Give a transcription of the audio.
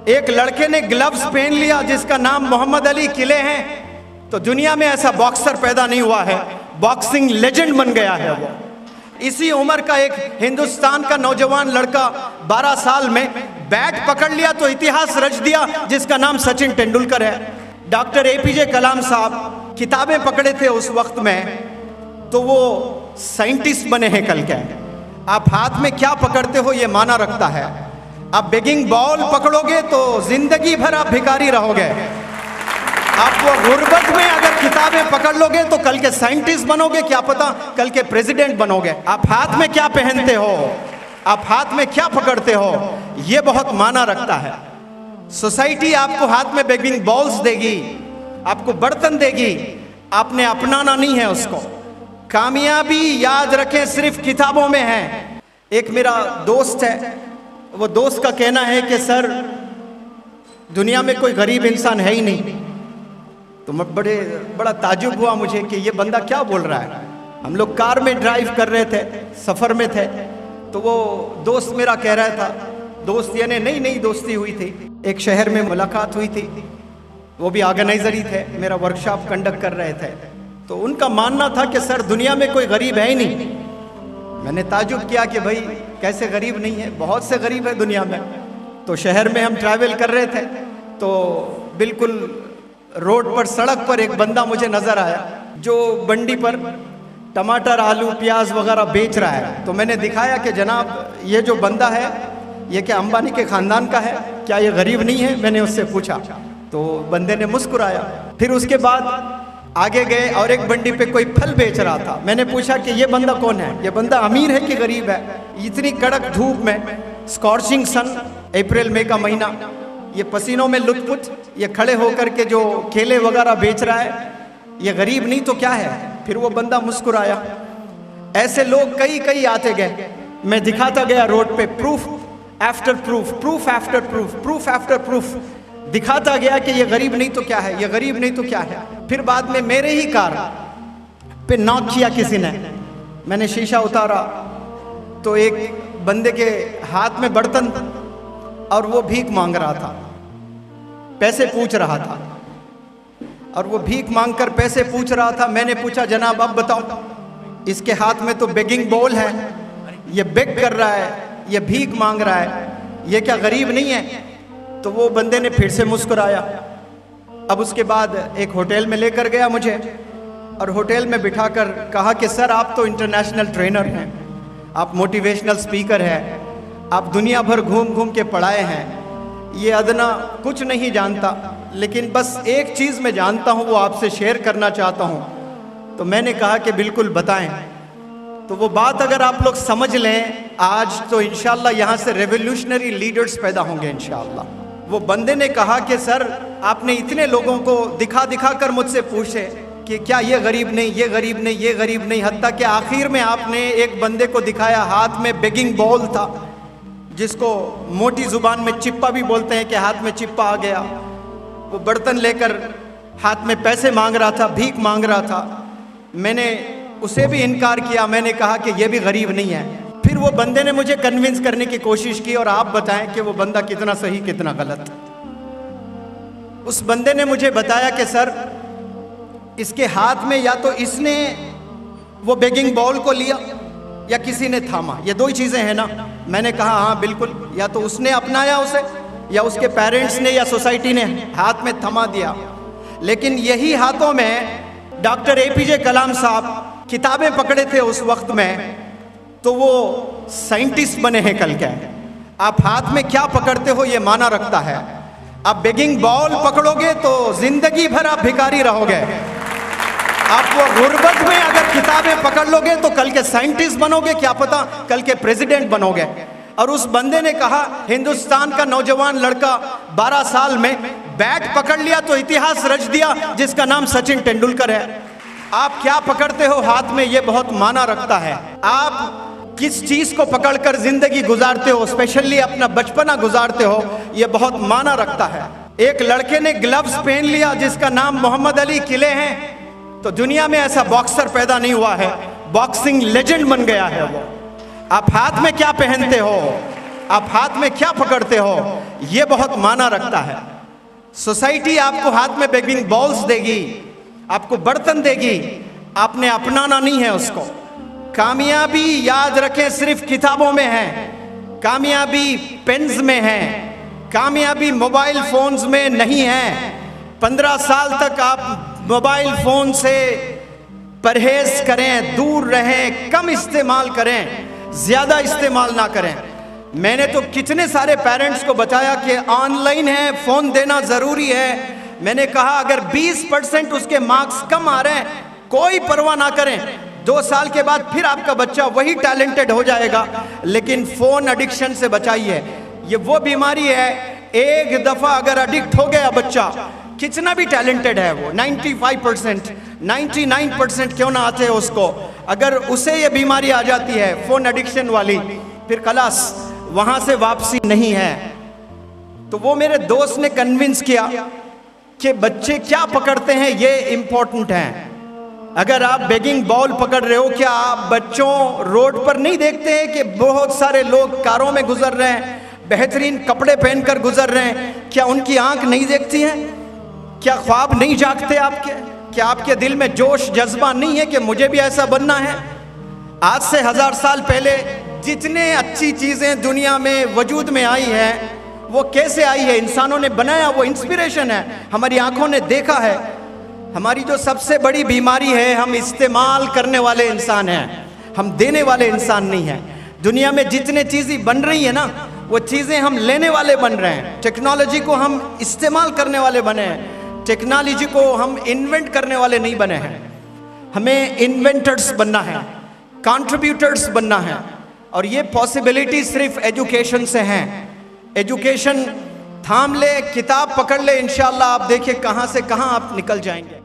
एक लड़के ने ग्लव्स पहन लिया जिसका नाम मोहम्मद अली किले हैं, तो दुनिया में ऐसा बॉक्सर पैदा नहीं हुआ है, बॉक्सिंग लेजेंड बन गया है वो। इसी उम्र का एक हिंदुस्तान का नौजवान लड़का 12 साल में बैट पकड़ लिया तो इतिहास रच दिया, जिसका नाम सचिन तेंदुलकर है। डॉक्टर एपीजे कलाम साहब किताबें पकड़े थे उस वक्त में, तो वो साइंटिस्ट बने हैं कल के। आप हाथ में क्या पकड़ते हो ये माना रखता है। आप बेगिंग बॉल पकड़ोगे तो जिंदगी भर आप भिखारी रहोगे। आप वो गुर्बत में अगर किताबें पकड़ लोगे तो कल के साइंटिस्ट बनोगे, क्या पता कल के प्रेसिडेंट बनोगे। आप हाथ में क्या पहनते हो, आप हाथ में क्या पकड़ते हो, ये बहुत माना रखता है। सोसाइटी आपको हाथ में बेगिंग बॉल्स देगी, आपको बर्तन देगी, आपने अपनाना नहीं है उसको। कामयाबी याद रखें सिर्फ किताबों में है। एक मेरा दोस्त है, वो दोस्त का कहना है कि सर दुनिया में कोई गरीब इंसान है ही नहीं। तो मैं बड़ा ताजुब हुआ मुझे कि ये बंदा क्या बोल रहा है। हम लोग कार में ड्राइव कर रहे थे, सफ़र में थे, तो वो दोस्त मेरा कह रहा था, दोस्त यानी नई दोस्ती हुई थी, एक शहर में मुलाकात हुई थी, वो भी ऑर्गेनाइजर ही थे, मेरा वर्कशॉप कंडक्ट कर रहे थे। तो उनका मानना था कि सर दुनिया में कोई गरीब है ही नहीं। मैंने ताजुब किया कि भाई कैसे गरीब नहीं है, बहुत से गरीब है दुनिया में। तो शहर में हम ट्रैवल कर रहे थे, तो बिल्कुल रोड पर, सड़क पर एक बंदा मुझे नज़र आया जो बंडी पर टमाटर, आलू, प्याज वगैरह बेच रहा है। तो मैंने दिखाया कि जनाब ये जो बंदा है ये क्या अंबानी के ख़ानदान का है, क्या ये गरीब नहीं है? मैंने उससे पूछा, तो बंदे ने मुस्कुराया। फिर उसके बाद आगे गए और एक बंडी पे कोई फल बेच रहा था। मैंने पूछा कि ये बंदा कौन है, ये बंदा अमीर है कि गरीब है? इतनी कड़क धूप में, स्कॉर्चिंग सन, अप्रैल मई का महीना, ये पसीनों में लुटपुट, ये खड़े होकर के जो केले वगैरह बेच रहा है, ये गरीब नहीं तो क्या है? फिर वो बंदा मुस्कुराया। ऐसे लोग कई आते गए, मैं दिखाता गया रोड पे, proof after proof, proof after proof, proof after proof दिखाता गया कि ये गरीब नहीं तो क्या है, ये गरीब नहीं तो क्या है। फिर बाद में मेरे ही कार पे नॉक किया किसी ने। मैंने शीशा उतारा तो एक बंदे के हाथ में बर्तन और वो भीख मांग रहा था, पैसे पूछ रहा था, और वो भीख मांगकर पैसे पूछ रहा था। मैंने पूछा जनाब अब बताओ, इसके हाथ में तो बेगिंग बॉल है, ये बेग कर रहा है, ये भीख मांग रहा है, ये क्या गरीब नहीं है? तो वो बंदे ने फिर से मुस्कुराया। अब उसके बाद एक होटल में लेकर गया मुझे, और होटल में बिठाकर कहा कि सर आप तो इंटरनेशनल ट्रेनर हैं, आप मोटिवेशनल स्पीकर हैं, आप दुनिया भर घूम के पढ़ाए हैं, ये अदना कुछ नहीं जानता, लेकिन बस एक चीज़ मैं जानता हूँ, वो आपसे शेयर करना चाहता हूँ। तो मैंने कहा कि बिल्कुल बताएं। तो वो बात अगर आप लोग समझ लें आज, तो इंशाल्लाह यहाँ से रेवोल्यूशनरी लीडर्स पैदा होंगे इंशाल्लाह। वो बंदे ने कहा कि सर आपने इतने लोगों को दिखा कर मुझसे पूछे कि क्या ये गरीब नहीं, ये गरीब नहीं, ये गरीब नहीं, हत्ता कि आखिर में आपने एक बंदे को दिखाया हाथ में बेगिंग बॉल था, जिसको मोटी जुबान में चिप्पा भी बोलते हैं कि हाथ में चिप्पा आ गया। वो बर्तन लेकर हाथ में पैसे मांग रहा था, भीख मांग रहा था। मैंने उसे भी इनकार किया, मैंने कहा कि ये भी गरीब नहीं है। फिर वो बंदे ने मुझे कन्विंस करने की कोशिश की, और आप बताएं कि वो बंदा कितना सही कितना गलत। उस बंदे ने मुझे बताया कि सर इसके हाथ में या तो इसने वो बेगिंग बॉल को लिया या किसी ने थामा, ये दो ही चीज़ें हैं ना। मैंने कहा हाँ बिल्कुल, या तो उसने अपनाया उसे, या उसके पेरेंट्स ने या सोसाइटी ने हाथ में थमा दिया। लेकिन यही हाथों में डॉक्टर एपीजे कलाम साहब किताबें पकड़े थे उस वक्त में, तो वो साइंटिस्ट बने हैं कल के। आप हाथ में क्या पकड़ते हो ये माना रखता है। आप बेगिंग बॉल पकड़ोगे तो जिंदगी भर आप भिखारी रहोगे। आप वो गुर्बत में अगर किताबें पकड़ लोगे तो कल के साइंटिस्ट बनोगे, क्या पता कल के प्रेसिडेंट बनोगे। और उस बंदे ने कहा, हिंदुस्तान का नौजवान लड़का 12 साल में बैट पकड़ लिया तो इतिहास रच दिया, जिसका नाम सचिन तेंदुलकर है। आप क्या पकड़ते हो हाथ में ये बहुत माना रखता है। आप किस चीज को पकड़कर जिंदगी गुजारते हो, स्पेशली अपना बचपना गुजारते हो, ये बहुत माना रखता है। एक लड़के ने ग्लव्स पहन लिया जिसका नाम मोहम्मद अली किले हैं, तो दुनिया में ऐसा बॉक्सर पैदा नहीं हुआ है, बॉक्सिंग लेजेंड बन गया है वो। आप हाथ में क्या पहनते हो, आप हाथ में क्या पकड़ते हो, ये बहुत माना रखता है। सोसाइटी आपको हाथ में बेगिंग बॉल्स देगी, आपको बर्तन देगी, आपने अपनाना नहीं है उसको। कामयाबी याद रखें सिर्फ किताबों में है, कामयाबी पेन्स में है, कामयाबी मोबाइल फोन्स में नहीं है। 15 साल तक आप मोबाइल फोन से परहेज करें, दूर रहें, कम इस्तेमाल करें, ज्यादा इस्तेमाल ना करें। मैंने तो कितने सारे पेरेंट्स को बताया कि ऑनलाइन है, फोन देना जरूरी है। मैंने कहा अगर 20% उसके मार्क्स कम आ रहे हैं, कोई परवाह ना करें, 2 साल के बाद फिर आपका बच्चा वही टैलेंटेड हो जाएगा, लेकिन फोन एडिक्शन से बचाइए। ये वो बीमारी है, एक दफा अगर एडिक्ट हो गया बच्चा, कितना भी टैलेंटेड है वो, 95%, 99% क्यों ना आते हैं उसको, अगर उसे ये बीमारी आ जाती है फोन एडिक्शन वाली, फिर खलास, वहां से वापसी नहीं है। तो वो मेरे दोस्त ने कन्विंस किया कि बच्चे क्या पकड़ते हैं ये इंपॉर्टेंट है। अगर आप बेगिंग बॉल पकड़ रहे हो, क्या आप बच्चों रोड पर नहीं देखते हैं कि बहुत सारे लोग कारों में गुजर रहे हैं, बेहतरीन कपड़े पहनकर गुजर रहे हैं? क्या उनकी आंख नहीं देखती है? क्या ख्वाब नहीं जागते आपके? क्या आपके दिल में जोश जज्बा नहीं है कि मुझे भी ऐसा बनना है? आज से 1000 साल पहले जितने अच्छी चीजें दुनिया में वजूद में आई है, वो कैसे आई है? इंसानों ने बनाया, वो इंस्पिरेशन है, हमारी आंखों ने देखा है। हमारी जो सबसे बड़ी बीमारी है, हम इस्तेमाल करने वाले इंसान हैं, हम देने वाले इंसान नहीं हैं। दुनिया में जितने चीजें बन रही है ना, वो चीजें हम लेने वाले बन रहे हैं। टेक्नोलॉजी को हम इस्तेमाल करने वाले बने हैं, टेक्नोलॉजी को हम इन्वेंट करने वाले नहीं बने हैं। हमें इन्वेंटर्स बनना है, कंट्रीब्यूटर्स बनना है, और ये पॉसिबिलिटी सिर्फ एजुकेशन से हैं। एजुकेशन थाम ले, किताब पकड़ ले, इंशाल्लाह आप देखिए कहां से कहां आप निकल जाएंगे।